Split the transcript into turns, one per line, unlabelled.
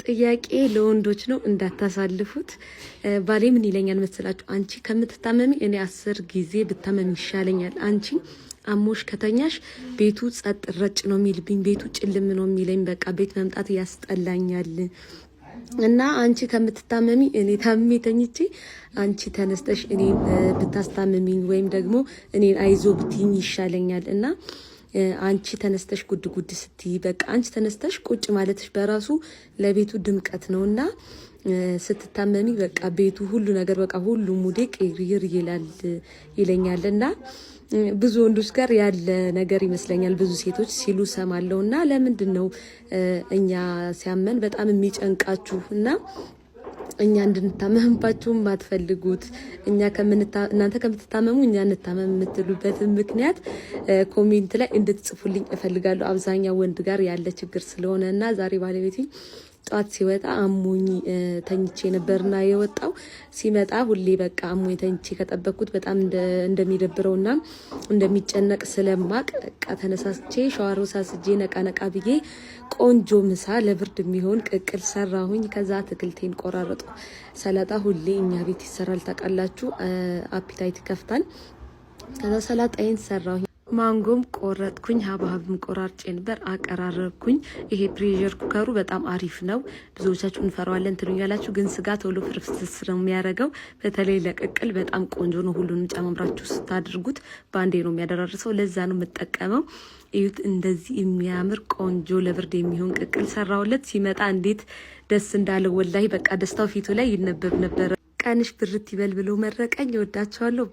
ጥያቄ ለወንዶች ነው እንዳታሳልፉት። ባሌ ምን ይለኛል መሰላችሁ? አንቺ ከምትታመሚ እኔ 10 ጊዜ ብታመም ይሻለኛል። አንቺ አሞሽ ከተኛሽ ቤቱ ጸጥ ረጭ ነው የሚልብኝ፣ ቤቱ ጭልም ነው የሚለኝ፣ በቃ ቤት መምጣት ያስጠላኛል። እና አንቺ ከምትታመሚ እኔ ታምሜ ተኝቼ አንቺ ተነስተሽ እኔን ብታስታምሚኝ ወይም ደግሞ እኔን አይዞ ብትይኝ ይሻለኛል። እና አንቺ ተነስተሽ ጉድ ጉድ ስትይ በቃ አንቺ ተነስተሽ ቁጭ ማለትሽ በራሱ ለቤቱ ድምቀት ነውና ስትታመሚ በቃ ቤቱ ሁሉ ነገር በቃ ሁሉ ሙዴ ቅይር ይለኛልና ብዙ ወንዶች ጋር ያለ ነገር ይመስለኛል። ብዙ ሴቶች ሲሉ ሰማለውና ለምንድን ነው እኛ ሲያመን በጣም የሚጨንቃችሁና እኛ እንድንታመምባችሁ ማትፈልጉት? እናንተ ከምትታመሙ እኛ እንታመም የምትሉበት ምክንያት ኮሜንት ላይ እንድትጽፉልኝ እፈልጋለሁ። አብዛኛው ወንድ ጋር ያለ ችግር ስለሆነና ዛሬ ባለቤቴ ጧት ሲወጣ አሞኝ ተኝቼ ነበርና የወጣው ሲመጣ ሁሌ በቃ አሞኝ ተኝቼ ከጠበቅኩት በጣም እንደሚደብረውና እንደሚጨነቅ ስለማቅ በቃ ተነሳስቼ ሻወር ወሳስጄ ነቃ ብዬ ቆንጆ ምሳ ለብርድ የሚሆን ቅቅል ሰራሁኝ። ከዛ አትክልቴን ቆራረጥኩ። ሰላጣ ሁሌ እኛ ቤት ይሰራል ታውቃላችሁ፣ አፒታይት ይከፍታል። ከዛ ሰላጣዬን ሰራሁኝ። ማንጎም ቆረጥኩኝ፣ ሀብሀብም ቆራርጬ ነበር አቀራረብኩኝ። ይሄ ፕሬሸር ኩከሩ በጣም አሪፍ ነው። ብዙዎቻችሁ እንፈራዋለን ትሉኛላችሁ፣ ግን ስጋ ቶሎ ፍርፍስ ነው የሚያደርገው። በተለይ ለቅቅል በጣም ቆንጆ ነው። ሁሉንም ጨማምራችሁ ስታድርጉት ባንዴ ነው የሚያደራርሰው። ለዛ ነው የምጠቀመው። እዩት፣ እንደዚህ የሚያምር ቆንጆ ለብርድ የሚሆን ቅቅል ሰራውለት። ሲመጣ እንዴት ደስ እንዳለው ወላሂ በቃ ደስታው ፊቱ ላይ ይነበብ ነበር። ቀንሽ ብርት ይበል ብሎ መረቀኝ። እወዳቸዋለሁ።